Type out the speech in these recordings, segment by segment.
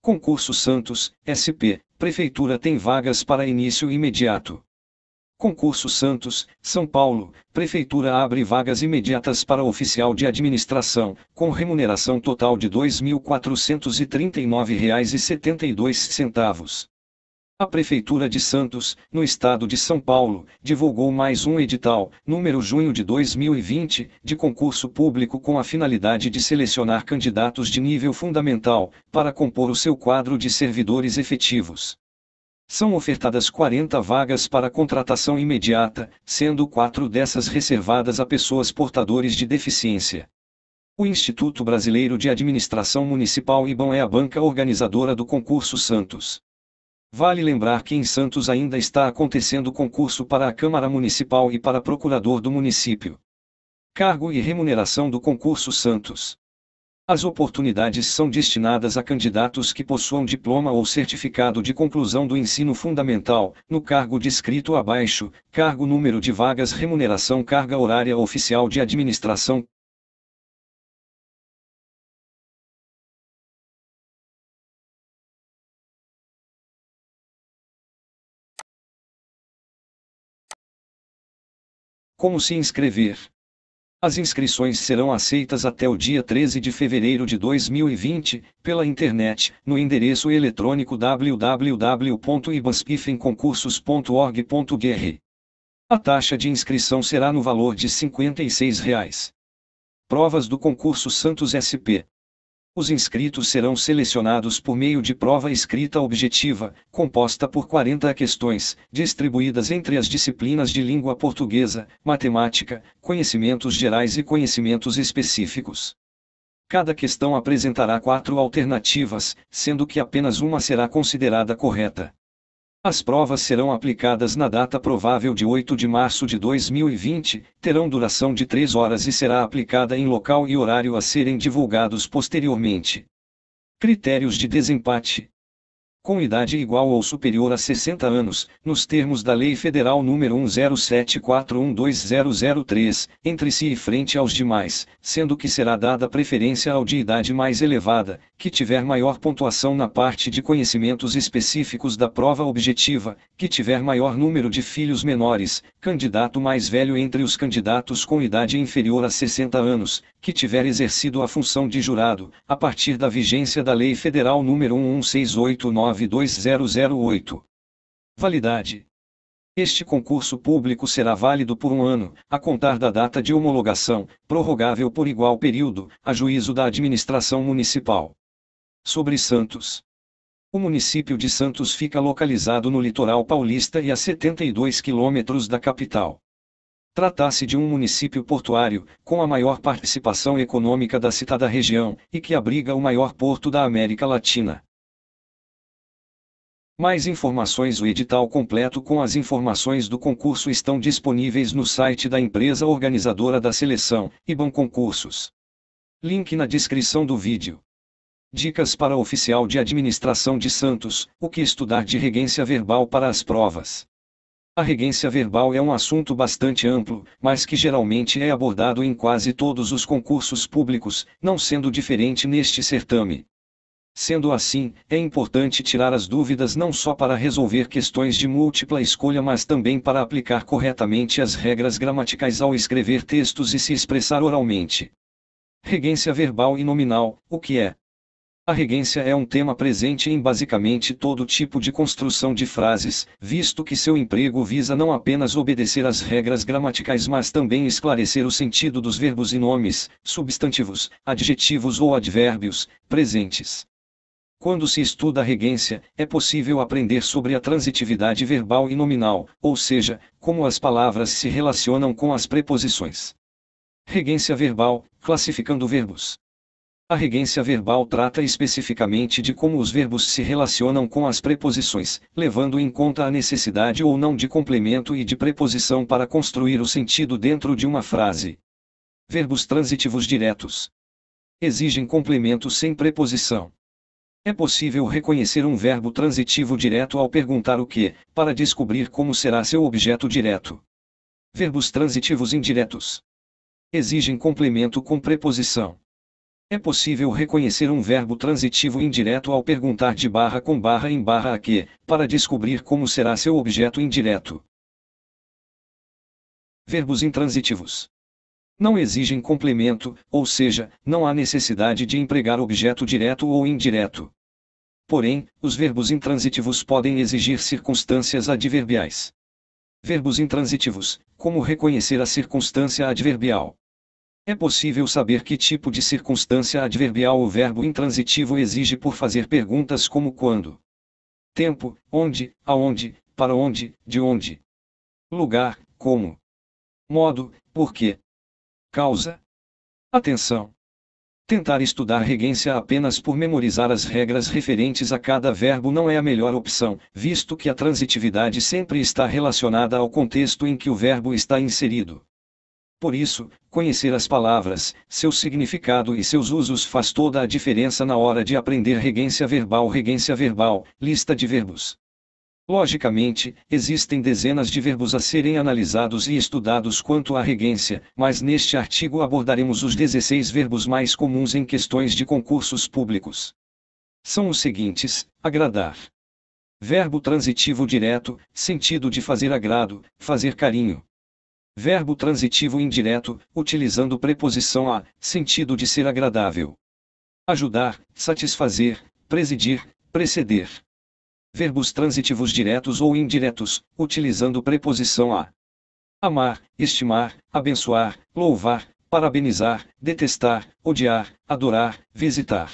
Concurso Santos, SP, Prefeitura tem vagas para início imediato. Concurso Santos, São Paulo, Prefeitura abre vagas imediatas para oficial de administração, com remuneração total de R$ 2.439,72. A Prefeitura de Santos, no estado de São Paulo, divulgou mais um edital, número junho de 2020, de concurso público com a finalidade de selecionar candidatos de nível fundamental, para compor o seu quadro de servidores efetivos. São ofertadas 40 vagas para contratação imediata, sendo 4 dessas reservadas a pessoas portadores de deficiência. O Instituto Brasileiro de Administração Municipal IBAM é a banca organizadora do concurso Santos. Vale lembrar que em Santos ainda está acontecendo concurso para a Câmara Municipal e para procurador do município. Cargo e remuneração do concurso Santos. As oportunidades são destinadas a candidatos que possuam diploma ou certificado de conclusão do ensino fundamental, no cargo descrito abaixo, cargo, número de vagas, remuneração, carga horária, oficial de administração. Como se inscrever? As inscrições serão aceitas até o dia 13 de fevereiro de 2020, pela internet, no endereço eletrônico www.ibanspifemconcursos.org.br. A taxa de inscrição será no valor de R$ 56. Provas do concurso Santos SP. Os inscritos serão selecionados por meio de prova escrita objetiva, composta por 40 questões, distribuídas entre as disciplinas de língua portuguesa, matemática, conhecimentos gerais e conhecimentos específicos. Cada questão apresentará 4 alternativas, sendo que apenas uma será considerada correta. As provas serão aplicadas na data provável de 8 de março de 2020, terão duração de 3 horas e será aplicada em local e horário a serem divulgados posteriormente. Critérios de desempate. Com idade igual ou superior a 60 anos, nos termos da Lei Federal nº 107412-2003, entre si e frente aos demais, sendo que será dada preferência ao de idade mais elevada, que tiver maior pontuação na parte de conhecimentos específicos da prova objetiva, que tiver maior número de filhos menores, candidato mais velho entre os candidatos com idade inferior a 60 anos, que tiver exercido a função de jurado, a partir da vigência da Lei Federal nº 11689-2008. Validade. Este concurso público será válido por 1 ano, a contar da data de homologação, prorrogável por igual período, a juízo da administração municipal. Sobre Santos. O município de Santos fica localizado no litoral paulista e a 72 quilômetros da capital. Trata-se de um município portuário, com a maior participação econômica da citada região, e que abriga o maior porto da América Latina. Mais informações. O edital completo com as informações do concurso estão disponíveis no site da empresa organizadora da seleção, IBAM Concursos. Link na descrição do vídeo. Dicas para oficial de administração de Santos: o que estudar de regência verbal para as provas. A regência verbal é um assunto bastante amplo, mas que geralmente é abordado em quase todos os concursos públicos, não sendo diferente neste certame. Sendo assim, é importante tirar as dúvidas não só para resolver questões de múltipla escolha, mas também para aplicar corretamente as regras gramaticais ao escrever textos e se expressar oralmente. Regência verbal e nominal: o que é? A regência é um tema presente em basicamente todo tipo de construção de frases, visto que seu emprego visa não apenas obedecer às regras gramaticais, mas também esclarecer o sentido dos verbos e nomes, substantivos, adjetivos ou advérbios, presentes. Quando se estuda a regência, é possível aprender sobre a transitividade verbal e nominal, ou seja, como as palavras se relacionam com as preposições. Regência verbal, classificando verbos. A regência verbal trata especificamente de como os verbos se relacionam com as preposições, levando em conta a necessidade ou não de complemento e de preposição para construir o sentido dentro de uma frase. Verbos transitivos diretos. Exigem complemento sem preposição. É possível reconhecer um verbo transitivo direto ao perguntar o que, para descobrir como será seu objeto direto. Verbos transitivos indiretos. Exigem complemento com preposição. É possível reconhecer um verbo transitivo indireto ao perguntar de barra com barra em barra a que, para descobrir como será seu objeto indireto. Verbos intransitivos. Não exigem complemento, ou seja, não há necessidade de empregar objeto direto ou indireto. Porém, os verbos intransitivos podem exigir circunstâncias adverbiais. Verbos intransitivos. Como reconhecer a circunstância adverbial? É possível saber que tipo de circunstância adverbial o verbo intransitivo exige por fazer perguntas como quando, tempo, onde, aonde, para onde, de onde, lugar, como, modo, porquê, causa. Atenção! Tentar estudar regência apenas por memorizar as regras referentes a cada verbo não é a melhor opção, visto que a transitividade sempre está relacionada ao contexto em que o verbo está inserido. Por isso, conhecer as palavras, seu significado e seus usos faz toda a diferença na hora de aprender regência verbal, lista de verbos. Logicamente, existem dezenas de verbos a serem analisados e estudados quanto à regência, mas neste artigo abordaremos os 16 verbos mais comuns em questões de concursos públicos. São os seguintes: agradar. Verbo transitivo direto, sentido de fazer agrado, fazer carinho. Verbo transitivo indireto, utilizando preposição a, sentido de ser agradável. Ajudar, satisfazer, presidir, preceder. Verbos transitivos diretos ou indiretos, utilizando preposição a. Amar, estimar, abençoar, louvar, parabenizar, detestar, odiar, adorar, visitar.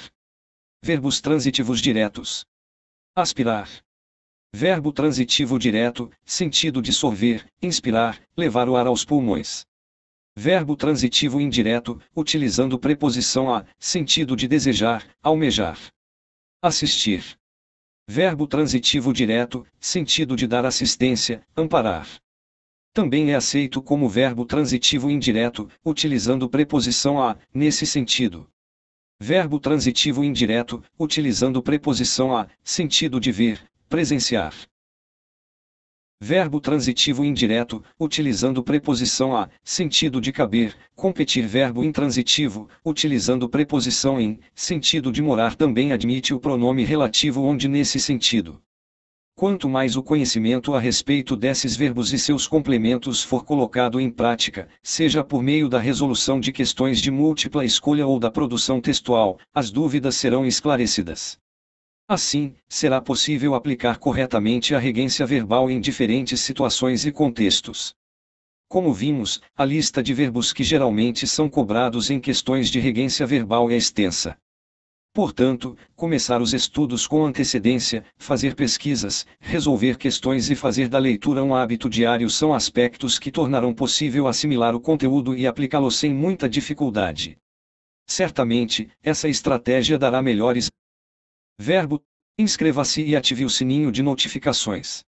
Verbos transitivos diretos. Aspirar. Verbo transitivo direto, sentido de sorver, inspirar, levar o ar aos pulmões. Verbo transitivo indireto, utilizando preposição a, sentido de desejar, almejar. Assistir. Verbo transitivo direto, sentido de dar assistência, amparar. Também é aceito como verbo transitivo indireto, utilizando preposição a, nesse sentido. Verbo transitivo indireto, utilizando preposição a, sentido de ver, presenciar. Verbo transitivo indireto, utilizando preposição a, sentido de caber, competir. Verbo intransitivo, utilizando preposição em, sentido de morar. Também admite o pronome relativo onde nesse sentido. Quanto mais o conhecimento a respeito desses verbos e seus complementos for colocado em prática, seja por meio da resolução de questões de múltipla escolha ou da produção textual, as dúvidas serão esclarecidas. Assim, será possível aplicar corretamente a regência verbal em diferentes situações e contextos. Como vimos, a lista de verbos que geralmente são cobrados em questões de regência verbal é extensa. Portanto, começar os estudos com antecedência, fazer pesquisas, resolver questões e fazer da leitura um hábito diário são aspectos que tornarão possível assimilar o conteúdo e aplicá-lo sem muita dificuldade. Certamente, essa estratégia dará melhores. Verbo. Inscreva-se e ative o sininho de notificações.